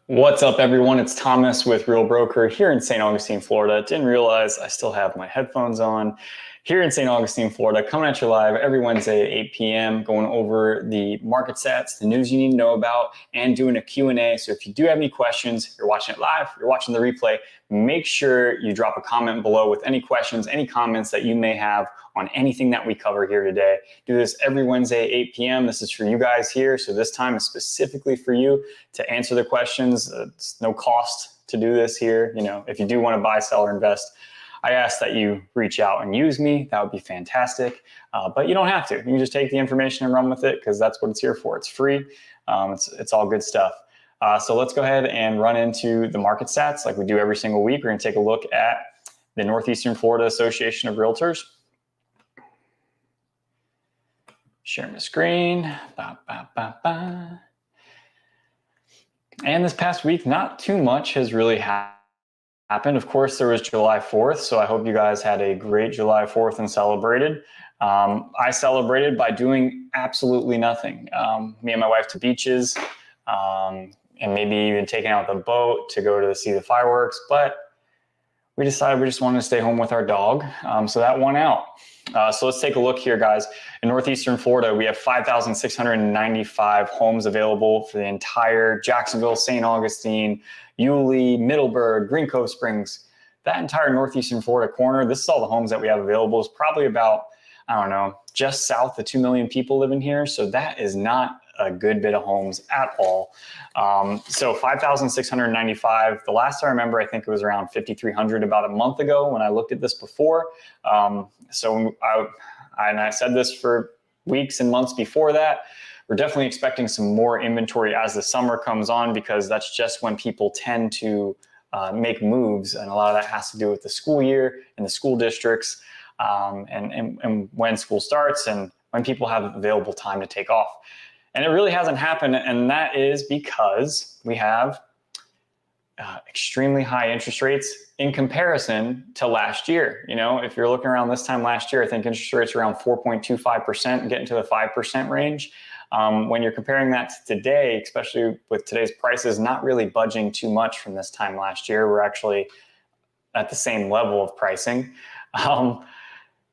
What's up, everyone? It's Thomas with Real Broker here in St. Augustine, Florida. Didn't realize I still have my headphones on. Here in St. Augustine, Florida, coming at you live every Wednesday at 8 p.m., going over the market stats, the news you need to know about, and doing a Q&A. So if you do have any questions, you're watching it live, you're watching the replay, make sure you drop a comment below with any questions, any comments that you may have on anything that we cover here today. Do this every Wednesday at 8 p.m. This is for you guys here. So this time is specifically for you to answer the questions. It's no cost to do this here. You know, if you do want to buy, sell, or invest, I ask that you reach out and use me. That would be fantastic. But you don't have to. You can just take the information and run with it because that's what it's here for. It's free. It's all good stuff. So let's go ahead and run into the market stats like we do every single week. We're going to take a look at the Northeastern Florida Association of Realtors. Sharing the screen. And this past week, not too much has really happened. Of course, there was July 4th, so I hope you guys had a great July 4th and celebrated. I celebrated by doing absolutely nothing. Me and my wife to beaches, and maybe even taking out the boat to go to see the fireworks, but we decided we just wanted to stay home with our dog, so that won out. So let's take a look here, guys. In Northeastern Florida, we have 5,695 homes available for the entire Jacksonville, St. Augustine, Yulee, Middleburg, Green Cove Springs, that entire Northeastern Florida corner. This is all the homes that we have available. It's probably about, I don't know, just south of 2 million people living here. So that is not a good bit of homes at all. So 5,695. The last I remember, I think it was around 5,300 about a month ago when I looked at this before. So I said this for weeks and months before that. We're definitely expecting some more inventory as the summer comes on because that's just when people tend to make moves. And a lot of that has to do with the school year and the school districts and when school starts and when people have available time to take off. And it really hasn't happened. And that is because we have extremely high interest rates in comparison to last year. You know, if you're looking around this time last year, I think interest rates around 4.25%, getting to the 5% range. When you're comparing that to today, especially with today's prices, not really budging too much from this time last year, we're actually at the same level of pricing.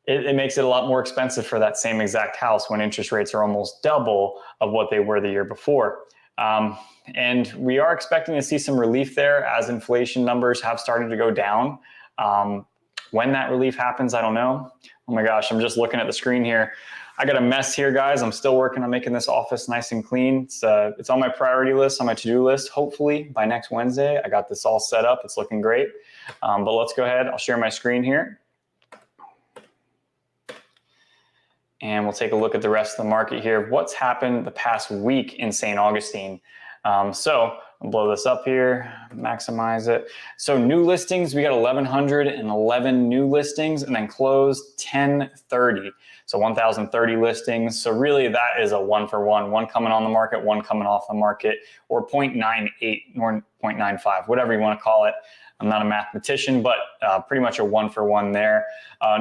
It makes it a lot more expensive for that same exact house when interest rates are almost double of what they were the year before. And we are expecting to see some relief there as inflation numbers have started to go down. When that relief happens, I don't know. Oh my gosh, I'm just looking at the screen here. I got a mess here, guys. I'm still working on making this office nice and clean. It's on my priority list, on my to-do list. Hopefully by next Wednesday, I got this all set up. It's looking great. But let's go ahead. I'll share my screen here. And we'll take a look at the rest of the market here. What's happened the past week in St. Augustine? So I'll blow this up here, maximize it. So new listings, we got 1,111 new listings and then closed 1,030. So 1,030 listings. So really that is a 1-for-1, one coming on the market, one coming off the market, or 0.98 or 0.95, whatever you want to call it. I'm not a mathematician, but pretty much a 1-for-1 there.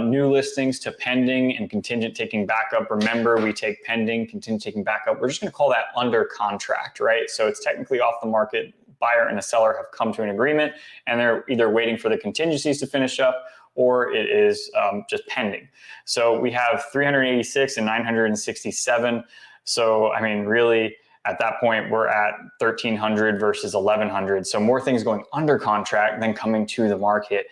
New listings to pending and contingent taking backup. Remember, we take pending, contingent taking backup. We're just going to call that under contract, right? So it's technically off the market. Buyer and a seller have come to an agreement, and they're either waiting for the contingencies to finish up or it is just pending. So we have 386 and 967. So, I mean, really, at that point, we're at 1,300 versus 1,100. So more things going under contract than coming to the market,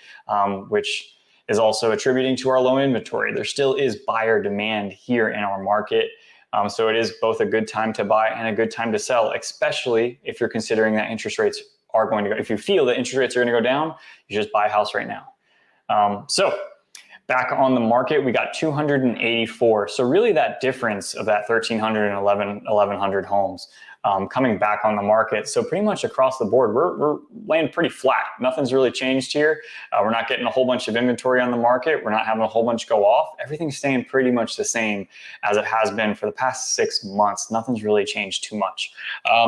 which is also attributing to our low inventory. There still is buyer demand here in our market. So it is both a good time to buy and a good time to sell, especially if you're considering that interest rates are going to go. If you feel that interest rates are going to go down, you just buy a house right now. So back on the market, we got 284. So really that difference of that 1,300 and 1,100 homes coming back on the market. So pretty much across the board, we're laying pretty flat. Nothing's really changed here. We're not getting a whole bunch of inventory on the market. We're not having a whole bunch go off. Everything's staying pretty much the same as it has been for the past 6 months. Nothing's really changed too much.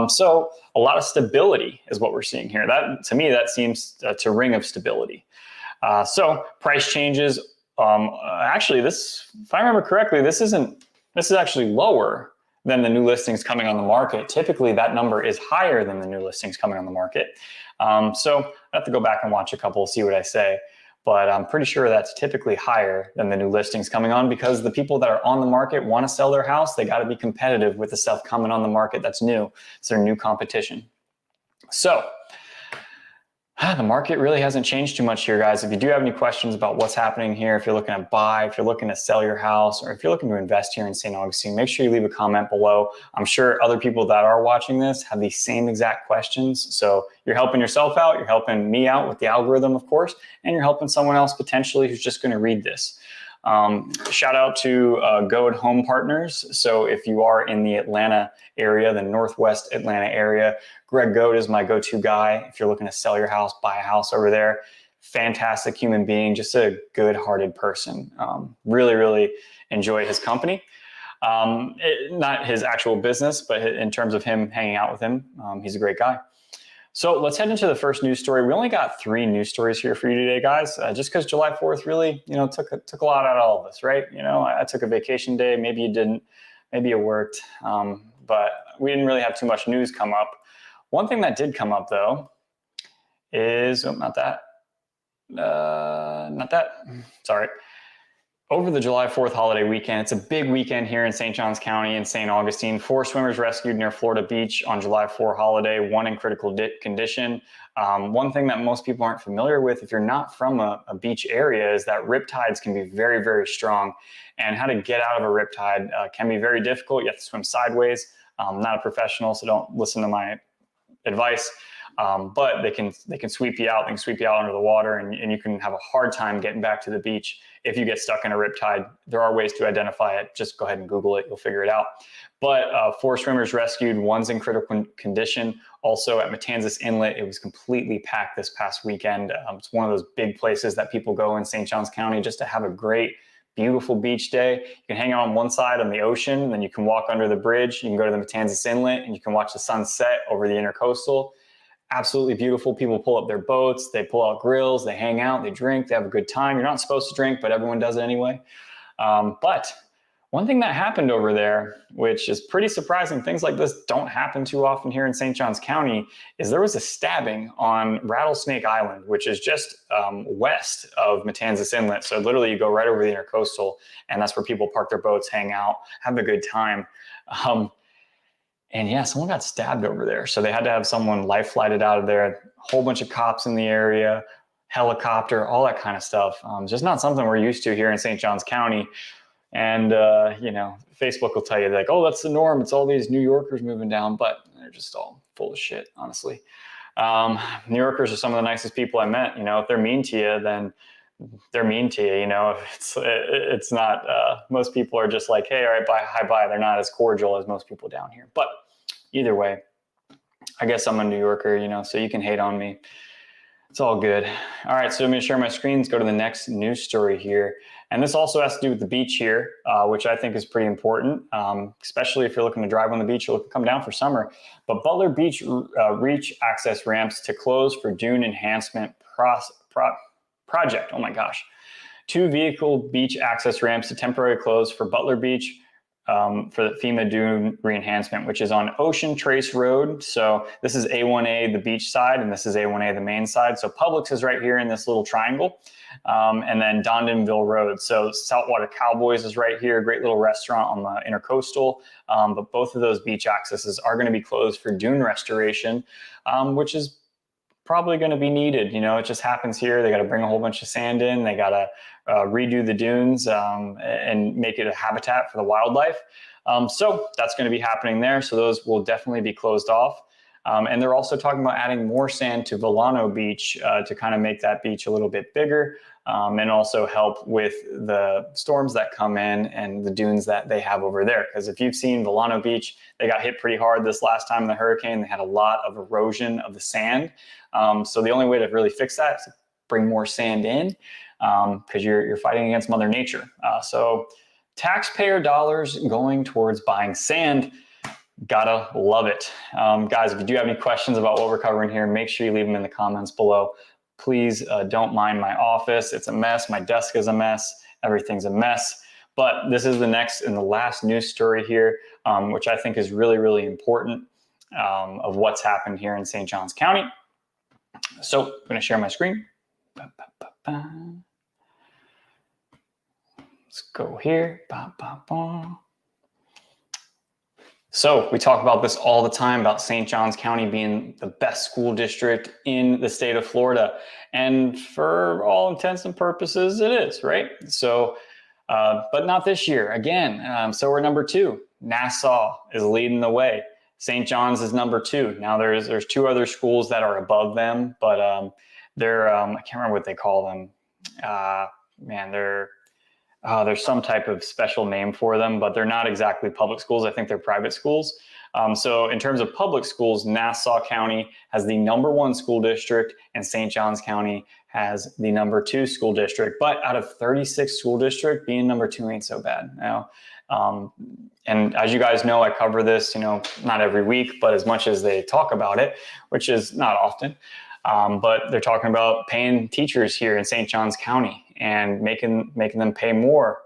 So a lot of stability is what we're seeing here. That, to me, that seems to ring of stability. So price changes. Actually, this, if I remember correctly, this is actually lower than the new listings coming on the market. Typically, that number is higher than the new listings coming on the market. So I have to go back and watch a couple, see what I say. But I'm pretty sure that's typically higher than the new listings coming on, because the people that are on the market want to sell their house. They got to be competitive with the stuff coming on the market that's new. It's their new competition. So the market really hasn't changed too much here, guys. If you do have any questions about what's happening here, if you're looking to buy, if you're looking to sell your house, or if you're looking to invest here in St. Augustine, make sure you leave a comment below. I'm sure other people that are watching this have these same exact questions. So you're helping yourself out, you're helping me out with the algorithm, of course, and you're helping someone else potentially who's just going to read this. Shout out to Goad Home Partners. So if you are in the Atlanta area, the Northwest Atlanta area, Greg Goad is my go-to guy. If you're looking to sell your house, buy a house over there, fantastic human being, just a good-hearted person. Really, really enjoy his company. Not his actual business, but in terms of him hanging out with him, he's a great guy. So let's head into the first news story. We only got 3 news stories here for you today, guys, just because July 4th really, took a lot out of all of us, right? I took a vacation day. Maybe you didn't, maybe you worked, but we didn't really have too much news come up. One thing that did come up, though, is, sorry. Over the July 4th holiday weekend, it's a big weekend here in St. Johns County and St. Augustine. 4 swimmers rescued near Florida Beach on July 4 holiday, 1 in critical condition. One thing that most people aren't familiar with, if you're not from a beach area, is that riptides can be very, very strong. And how to get out of a riptide can be very difficult. You have to swim sideways. I'm not a professional, so don't listen to my advice. But they can sweep you out. They can sweep you out under the water, and you can have a hard time getting back to the beach if you get stuck in a riptide. There are ways to identify it. Just go ahead and Google it. You'll figure it out. But 4 swimmers rescued. 1's in critical condition. Also at Matanzas Inlet, it was completely packed this past weekend. It's one of those big places that people go in St. Johns County just to have a great, beautiful beach day. You can hang out on one side on the ocean, and then you can walk under the bridge. You can go to the Matanzas Inlet, and you can watch the sunset over the Intercoastal. Absolutely beautiful. People pull up their boats, they pull out grills, they hang out, they drink, they have a good time. You're not supposed to drink, but everyone does it anyway. But one thing that happened over there, which is pretty surprising, things like this don't happen too often here in St. Johns County, is there was a stabbing on Rattlesnake Island, which is just west of Matanzas Inlet. So literally you go right over the Intercoastal, and that's where people park their boats, hang out, have a good time. And yeah, someone got stabbed over there. So they had to have someone life flighted out of there, a whole bunch of cops in the area, helicopter, all that kind of stuff. Just not something we're used to here in St. Johns County. And, Facebook will tell you like, oh, that's the norm. It's all these New Yorkers moving down, but they're just all full of shit, honestly. New Yorkers are some of the nicest people I met. If they're mean to you, then they're mean to you. It's not, most people are just like, hey, all right, bye, hi, bye. They're not as cordial as most people down here. But either way, I guess I'm a New Yorker, so you can hate on me. It's all good. All right, so I'm going to share my screen. Let's go to the next news story here. And this also has to do with the beach here, which I think is pretty important, especially if you're looking to drive on the beach or looking to come down for summer. But Butler Beach Reach access ramps to close for Dune Enhancement Project. Oh my gosh. 2 vehicle beach access ramps to temporarily close for Butler Beach for the FEMA Dune Re-Enhancement, which is on Ocean Trace Road. So this is A1A, the beach side, and this is A1A, the main side. So Publix is right here in this little triangle. And then Dondonville Road. So Saltwater Cowboys is right here, great little restaurant on the Intercoastal. But both of those beach accesses are going to be closed for dune restoration, which is probably going to be needed. It just happens here. They got to bring a whole bunch of sand in. They got to redo the dunes and make it a habitat for the wildlife. So that's going to be happening there. So those will definitely be closed off. And they're also talking about adding more sand to Volano Beach to kind of make that beach a little bit bigger and also help with the storms that come in and the dunes that they have over there. Because if you've seen Volano Beach, they got hit pretty hard this last time in the hurricane. They had a lot of erosion of the sand. So the only way to really fix that is to bring more sand in because you're fighting against Mother Nature. So taxpayer dollars going towards buying sand. Gotta love it. Guys, if you do have any questions about what we're covering here, make sure you leave them in the comments below. Please don't mind my office. It's a mess. My desk is a mess. Everything's a mess. But this is the next and the last news story here. which I think is really, really important of what's happened here in St. Johns County. So I'm going to share my screen. Let's go here. So we talk about this all the time about St. Johns County being the best school district in the state of Florida. And for all intents and purposes, it is, right? So, but not this year. Again, so we're number 2. Nassau is leading the way. St. John's is number 2. Now there's 2 other schools that are above them, but they're, I can't remember what they call them. There's some type of special name for them, but they're not exactly public schools. I think they're private schools. So in terms of public schools, Nassau County has the number 1 school district and St. Johns County has the number 2 school district. But out of 36 school district, being number 2 ain't so bad. And as you guys know, I cover this, not every week, but as much as they talk about it, which is not often. But they're talking about paying teachers here in St. Johns County and making them pay more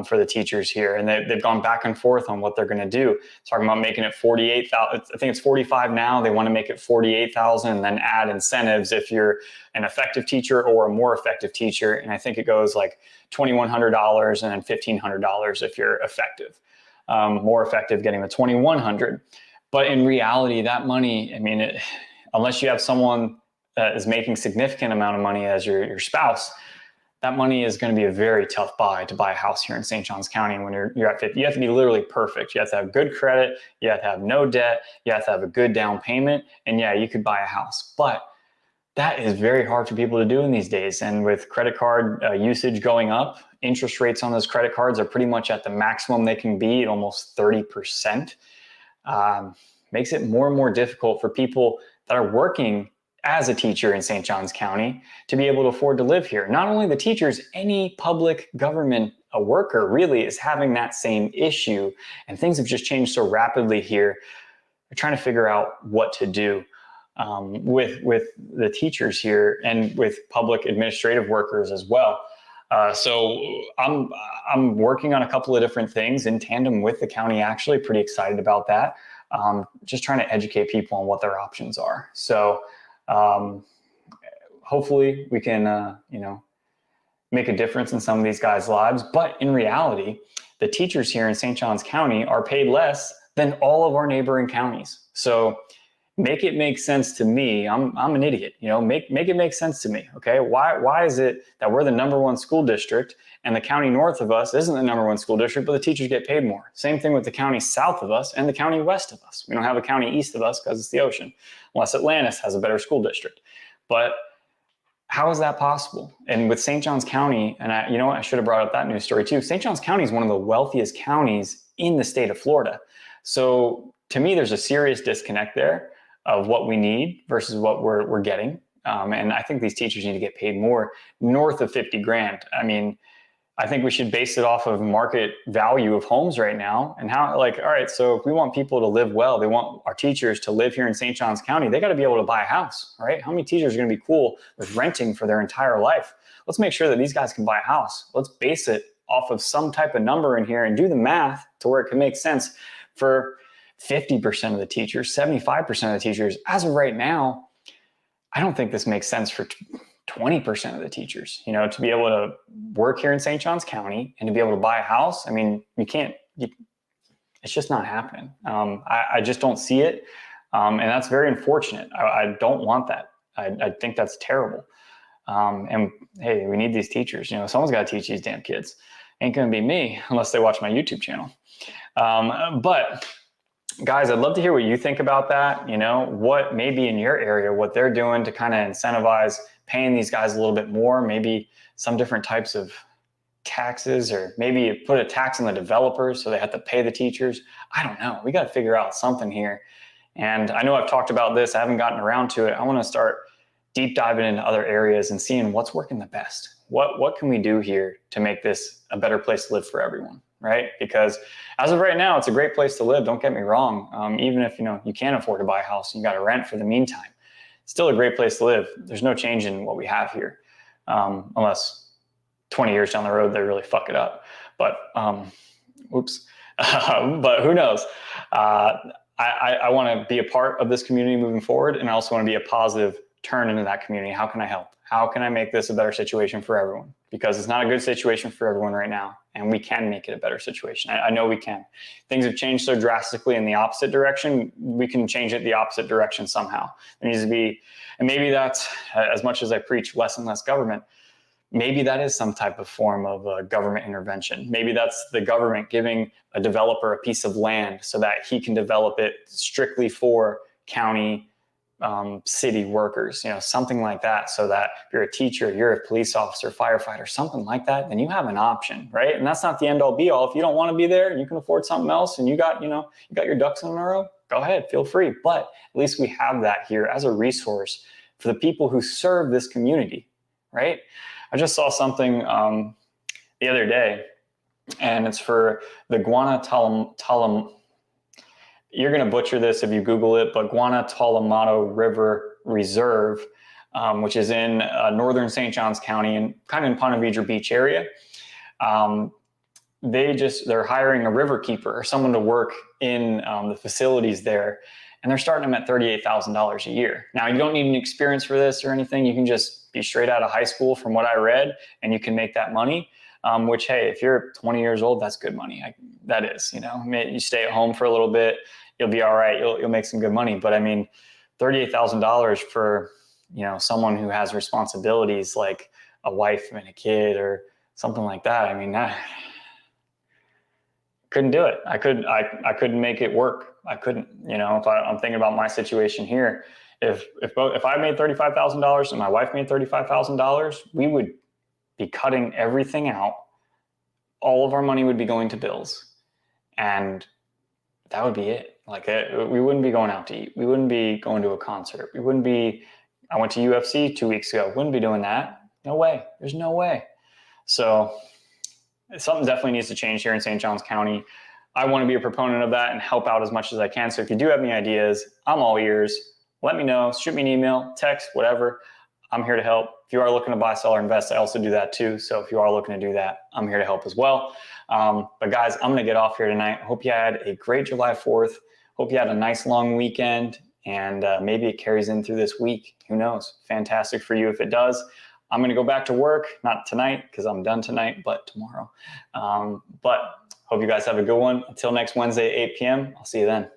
for the teachers here. And they've gone back and forth on what they're going to do. Talking about making it $48,000. I think it's $45,000 now. They want to make it $48,000 and then add incentives if you're an effective teacher or a more effective teacher. And I think it goes like $2,100 and then $1,500 if you're effective. More effective getting the $2,100. But in reality, that money, unless you have someone that is making significant amount of money as your spouse, that money is going to be a very tough buy to buy a house here in St. Johns County. When you're at 50, you have to be literally perfect. You have to have good credit. You have to have no debt. You have to have a good down payment. And yeah, you could buy a house, but that is very hard for people to do in these days. And with credit card usage going up, interest rates on those credit cards are pretty much at the maximum they can be at almost 30%. Makes it more and more difficult for people that are working as a teacher in St. Johns County to be able to afford to live here. Not only the teachers, any public government worker really is having that same issue, and things have just changed so rapidly here. They're trying to figure out what to do with the teachers here and with public administrative workers as well. So I'm working on a couple of different things in tandem with the county, actually pretty excited about that. Just trying to educate people on what their options are. So hopefully we can, make a difference in some of these guys' lives. But in reality, the teachers here in St. Johns County are paid less than all of our neighboring counties. So make it make sense to me. I'm an idiot, make it make sense to me. Okay. Why is it that we're the number 1 school district and the county north of us isn't the number 1 school district, but the teachers get paid more? Same thing with the county south of us and the county west of us. We don't have a county east of us because it's the ocean, unless Atlantis has a better school district. But how is that possible? And with St. Johns County, and I should have brought up that news story too. St. Johns County is one of the wealthiest counties in the state of Florida. So to me, there's a serious disconnect there of what we need versus what we're getting. And I think these teachers need to get paid more, north of $50,000. I think we should base it off of market value of homes right now and how, all right, so if we want people to live well, they want our teachers to live here in St. Johns County, they got to be able to buy a house, right? How many teachers are going to be cool with renting for their entire life? Let's make sure that these guys can buy a house. Let's base it off of some type of number in here and do the math to where it can make sense for 50% of the teachers, 75% of the teachers. As of right now, I don't think this makes sense for 20% of the teachers, to be able to work here in St. Johns County and to be able to buy a house. It's just not happening. I just don't see it. And that's very unfortunate. I don't want that. I think that's terrible. And hey, we need these teachers. Someone's got to teach these damn kids. Ain't going to be me unless they watch my YouTube channel. But guys, I'd love to hear what you think about that. What maybe in your area, what they're doing to kind of incentivize paying these guys a little bit more, maybe some different types of taxes, or maybe you put a tax on the developers so they have to pay the teachers. I don't know. We got to figure out something here. And I know I've talked about this. I haven't gotten around to it. I want to start deep diving into other areas and seeing what's working the best. What can we do here to make this a better place to live for everyone, right? Because as of right now, it's a great place to live. Don't get me wrong. Even if you can't afford to buy a house, you got to rent for the meantime. It's still a great place to live. There's no change in what we have here, unless 20 years down the road they really fuck it up. But oops. But who knows? I want to be a part of this community moving forward, and I also want to be a positive turn into that community. How can I help? How can I make this a better situation for everyone? Because it's not a good situation for everyone right now, and we can make it a better situation. I know we can. Things have changed so drastically in the opposite direction. We can change it the opposite direction somehow. There needs to be, and maybe that's, as much as I preach less and less government, maybe that is some type of form of government intervention. Maybe that's the government giving a developer a piece of land so that he can develop it strictly for county, city workers, something like that. So that if you're a teacher, you're a police officer, firefighter, something like that, then you have an option, right? And that's not the end all be all. If you don't want to be there and you can afford something else and you got your ducks in a row, go ahead, feel free. But at least we have that here as a resource for the people who serve this community, right? I just saw something the other day, and it's for the you're going to butcher this if you Google it, but Guantanamo River Reserve, which is in northern St. Johns County and kind of in Ponte Vedra Beach area. They're hiring a river keeper or someone to work in the facilities there, and they're starting them at $38,000 a year. Now, you don't need any experience for this or anything. You can just be straight out of high school from what I read, and you can make that money. Which, hey, if you're 20 years old, that's good money. That is, you stay at home for a little bit, you'll be all right. You'll make some good money. But I mean, $38,000 for, someone who has responsibilities like a wife and a kid or something like that. I mean, I couldn't do it. I couldn't make it work. I couldn't, if I'm thinking about my situation here, if I made $35,000 and my wife made $35,000, we would be cutting everything out. All of our money would be going to bills, and that would be it. Like, we wouldn't be going out to eat. We wouldn't be going to a concert. I went to UFC 2 weeks ago. Wouldn't be doing that. No way. There's no way. So something definitely needs to change here in St. Johns County. I want to be a proponent of that and help out as much as I can. So if you do have any ideas, I'm all ears. Let me know. Shoot me an email, text, whatever. I'm here to help. If you are looking to buy, sell, or invest, I also do that too. So if you are looking to do that, I'm here to help as well. But guys, I'm going to get off here tonight. Hope you had a great July 4th. Hope you had a nice long weekend, and maybe it carries in through this week. Who knows? Fantastic for you if it does. I'm going to go back to work, not tonight because I'm done tonight, but tomorrow. But hope you guys have a good one. Until next Wednesday, 8 p.m. I'll see you then.